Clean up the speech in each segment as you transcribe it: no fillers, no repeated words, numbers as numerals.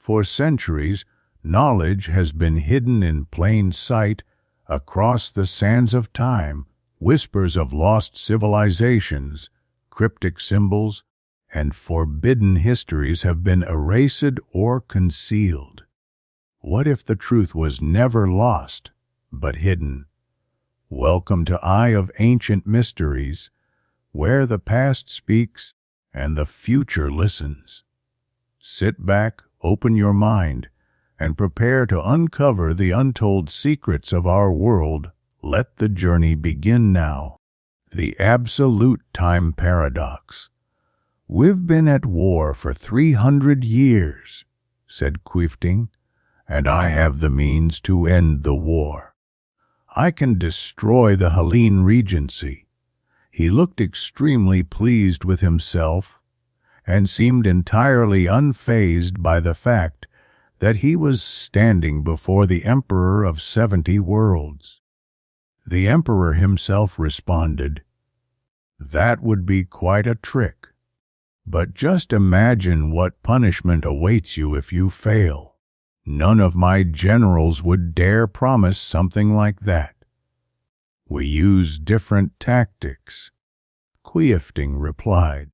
For centuries, knowledge has been hidden in plain sight across the sands of time. Whispers of lost civilizations, cryptic symbols, and forbidden histories have been erased or concealed. What if the truth was never lost, but hidden? Welcome to Eye of Ancient Mysteries, where the past speaks and the future listens. Sit back, open your mind, and prepare to uncover the untold secrets of our world. Let the journey begin now. The absolute time paradox. "We've been at war for 300 years, said Quifting, and I have the means to end the war. I can destroy the Hellene Regency." He looked extremely pleased with himself and seemed entirely unfazed by the fact that he was standing before the Emperor of 70 worlds. The Emperor himself responded, "That would be quite a trick. But just imagine what punishment awaits you if you fail. None of my generals would dare promise something like that. We use different tactics," Quifting replied.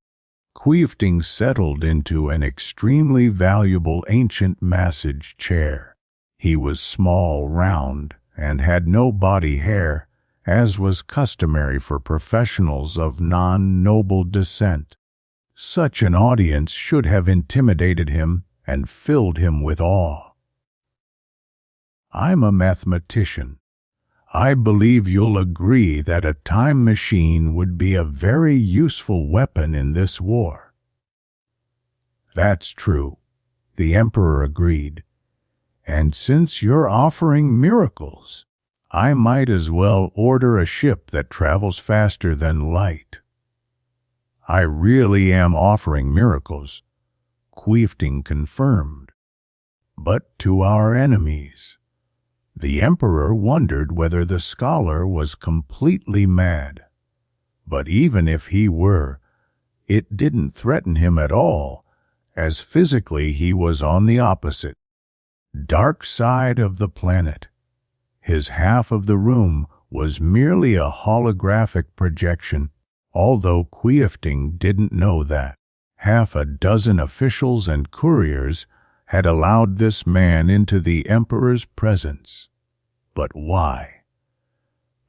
Quifting settled into an extremely valuable ancient massage chair. He was small, round, and had no body hair, as was customary for professionals of non-noble descent. Such an audience should have intimidated him and filled him with awe. "I'm a mathematician. I believe you'll agree that a time machine would be a very useful weapon in this war." "That's true," the Emperor agreed. "And since you're offering miracles, I might as well order a ship that travels faster than light." "I really am offering miracles," Quifting confirmed. "But to our enemies." The Emperor wondered whether the scholar was completely mad. But even if he were, it didn't threaten him at all, as physically he was on the opposite, dark side of the planet. His half of the room was merely a holographic projection, although Quifting didn't know that. Half a dozen officials and couriers had allowed this man into the Emperor's presence. But why?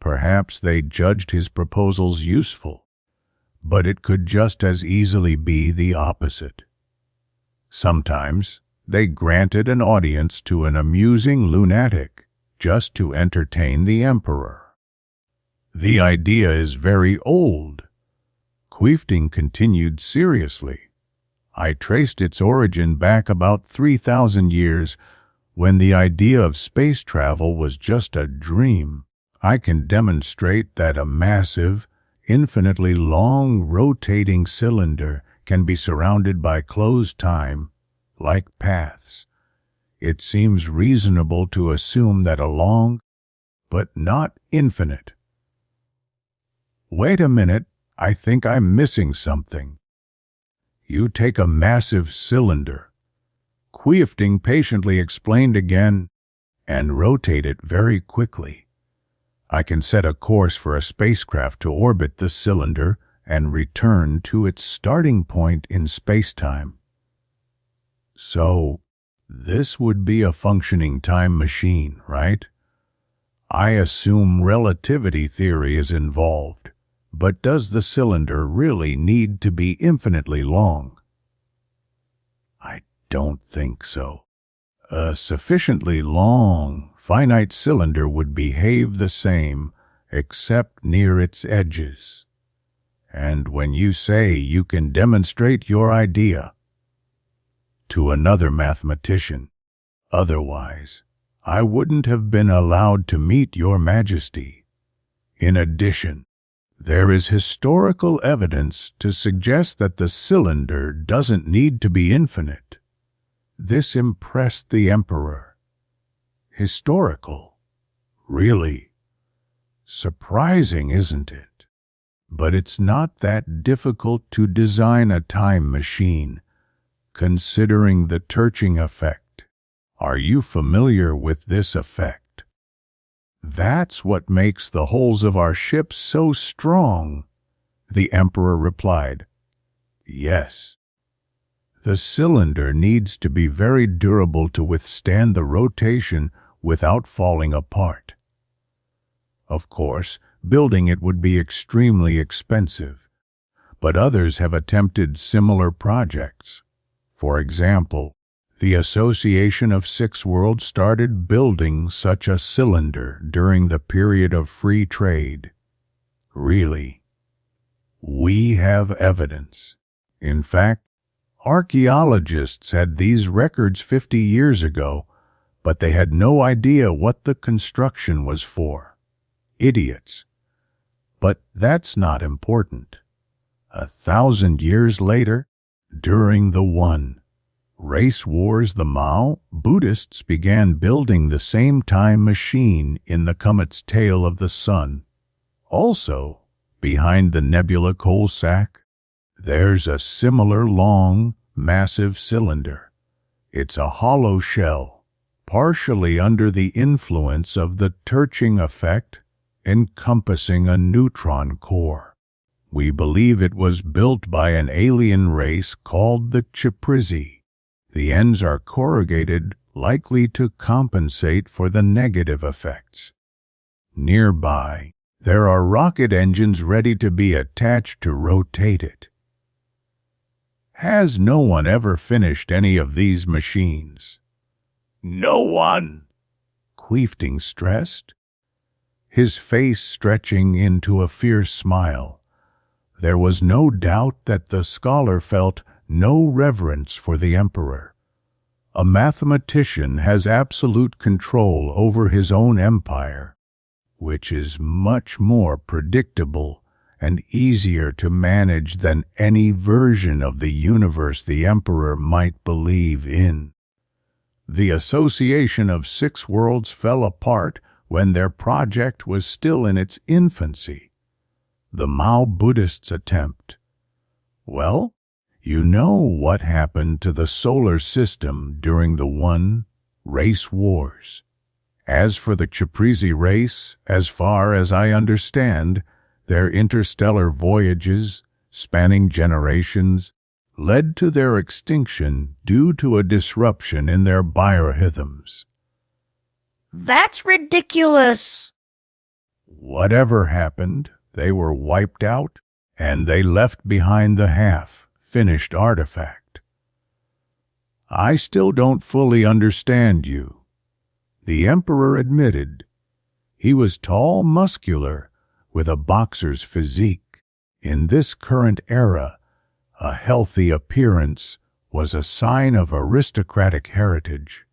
Perhaps they judged his proposals useful, but it could just as easily be the opposite. Sometimes they granted an audience to an amusing lunatic just to entertain the Emperor. "The idea is very old," Quifting continued seriously. "I traced its origin back about 3,000 years, when the idea of space travel was just a dream. I can demonstrate that a massive, infinitely long rotating cylinder can be surrounded by closed time, like paths. It seems reasonable to assume that a long, but not infinite." "Wait a minute, I think I'm missing something." "You take a massive cylinder," Quifting patiently explained again, "and rotate it very quickly. I can set a course for a spacecraft to orbit the cylinder and return to its starting point in space-time." "So, this would be a functioning time machine, right? I assume relativity theory is involved, but does the cylinder really need to be infinitely long?" "I don't think so. A sufficiently long, finite cylinder would behave the same, except near its edges. And when you say you can demonstrate your idea to another mathematician, otherwise, I wouldn't have been allowed to meet your Majesty. In addition, there is historical evidence to suggest that the cylinder doesn't need to be infinite." This impressed the Emperor. "Historical? Really? Surprising, isn't it? But it's not that difficult to design a time machine, considering the Turching effect. Are you familiar with this effect? That's what makes the hulls of our ships so strong, the Emperor replied. Yes. The cylinder needs to be very durable to withstand the rotation without falling apart. Of course, building it would be extremely expensive, but others have attempted similar projects. For example, the Association of Six Worlds started building such a cylinder during the period of free trade. Really, we have evidence. In fact, archaeologists had these records 50 years ago, but they had no idea what the construction was for. Idiots. But that's not important. 1,000 years later, during the race wars, the Mao Buddhists began building the same time machine in the comet's tail of the sun. Also, behind the nebula coal sack, there's a similar long, massive cylinder. It's a hollow shell, partially under the influence of the Turching effect, encompassing a neutron core. We believe it was built by an alien race called the Chiprizi. The ends are corrugated, likely to compensate for the negative effects. Nearby, there are rocket engines ready to be attached to rotate it. Has no one ever finished any of these machines? No one! Queefting stressed, his face stretching into a fierce smile. There was no doubt that the scholar felt no reverence for the emperor. A mathematician has absolute control over his own empire, which is much more predictable and easier to manage than any version of the universe the emperor might believe in. The Association of Six Worlds fell apart when their project was still in its infancy. The Mao Buddhists' attempt. Well, you know what happened to the solar system during the race wars. As for the Chiprizi race, as far as I understand, their interstellar voyages, spanning generations, led to their extinction due to a disruption in their biorhythms. That's ridiculous! Whatever happened, they were wiped out, and they left behind the half-finished artifact. I still don't fully understand you, the emperor admitted. He was tall, muscular, with a boxer's physique. In this current era, a healthy appearance was a sign of aristocratic heritage.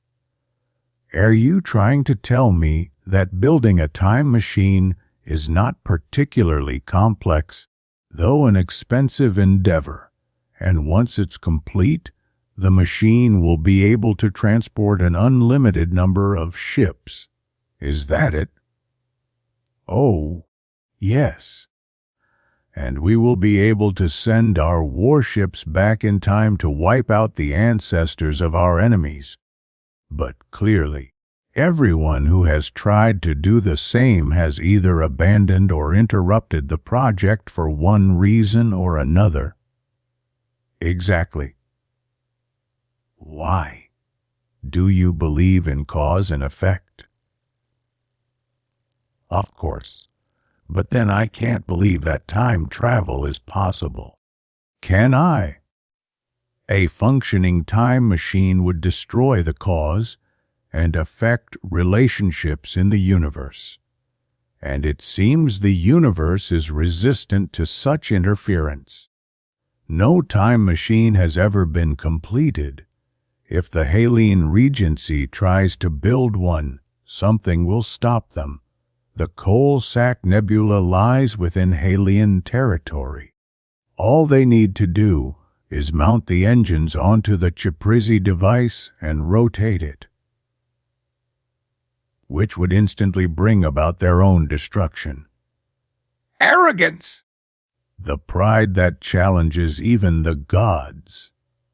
Are you trying to tell me that building a time machine is not particularly complex, though an expensive endeavor, and once it's complete, the machine will be able to transport an unlimited number of ships? Is that it? Oh, yes. And we will be able to send our warships back in time to wipe out the ancestors of our enemies. But clearly, everyone who has tried to do the same has either abandoned or interrupted the project for one reason or another. Exactly. Why? Do you believe in cause and effect? Of course. But then I can't believe that time travel is possible. Can I? A functioning time machine would destroy the cause and affect relationships in the universe. And it seems the universe is resistant to such interference. No time machine has ever been completed. If the Halian Regency tries to build one, something will stop them. The Coal Sack Nebula lies within Halian territory. All they need to do is mount the engines onto the Chiprizi device and rotate it, which would instantly bring about their own destruction. Arrogance! The pride that challenges even the gods.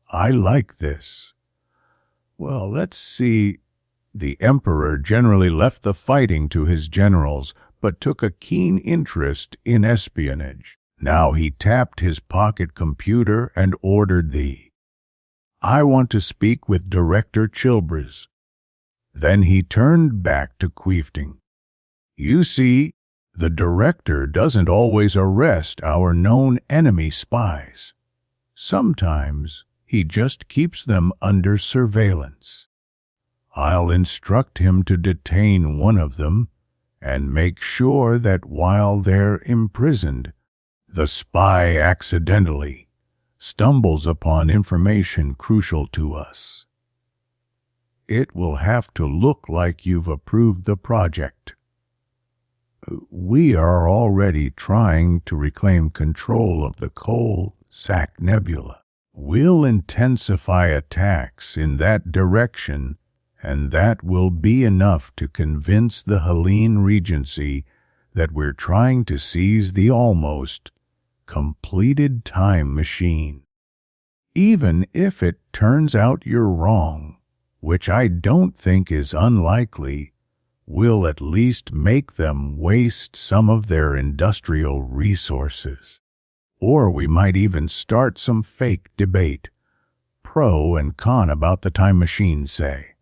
I like this. Well, let's see. The emperor generally left the fighting to his generals, but took a keen interest in espionage. Now he tapped his pocket computer and ordered "I want to speak with Director Chilbers." Then he turned back to Queefting. "You see, the director doesn't always arrest our known enemy spies. Sometimes he just keeps them under surveillance. I'll instruct him to detain one of them and make sure that while they're imprisoned, the spy accidentally stumbles upon information crucial to us. It will have to look like you've approved the project. We are already trying to reclaim control of the Coal Sack Nebula. We'll intensify attacks in that direction, and that will be enough to convince the Helene Regency that we're trying to seize the almost completed time machine. Even if it turns out you're wrong, which I don't think is unlikely, we'll at least make them waste some of their industrial resources. Or we might even start some fake debate, pro and con about the time machine, say."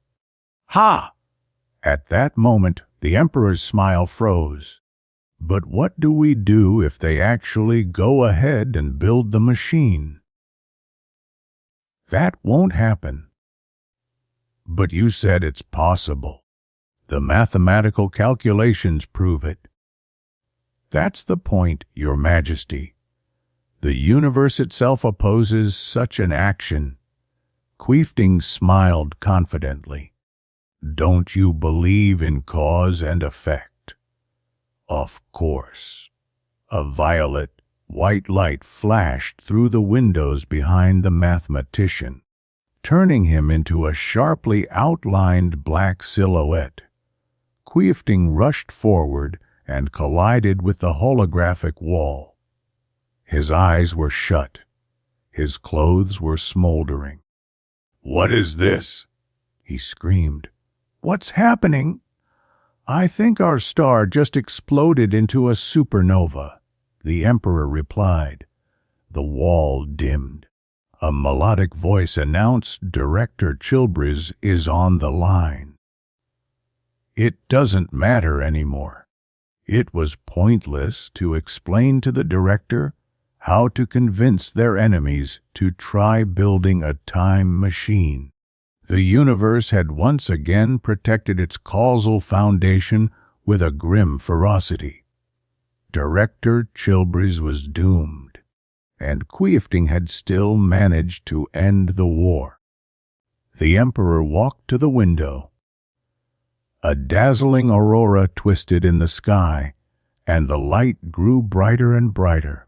"Ha!" At that moment, the emperor's smile froze. "But what do we do if they actually go ahead and build the machine?" "That won't happen." "But you said it's possible. The mathematical calculations prove it." "That's the point, Your Majesty. The universe itself opposes such an action." Queefting smiled confidently. "Don't you believe in cause and effect?" "Of course." A violet, white light flashed through the windows behind the mathematician, turning him into a sharply outlined black silhouette. Queefting rushed forward and collided with the holographic wall. His eyes were shut. His clothes were smoldering. "What is this?" he screamed. "What's happening?" "I think our star just exploded into a supernova," the emperor replied. The wall dimmed. A melodic voice announced Director Chilbers is on the line. It doesn't matter anymore. It was pointless to explain to the director how to convince their enemies to try building a time machine. The universe had once again protected its causal foundation with a grim ferocity. Director Chilbers was doomed, and Queefting had still managed to end the war. The emperor walked to the window. A dazzling aurora twisted in the sky, and the light grew brighter and brighter.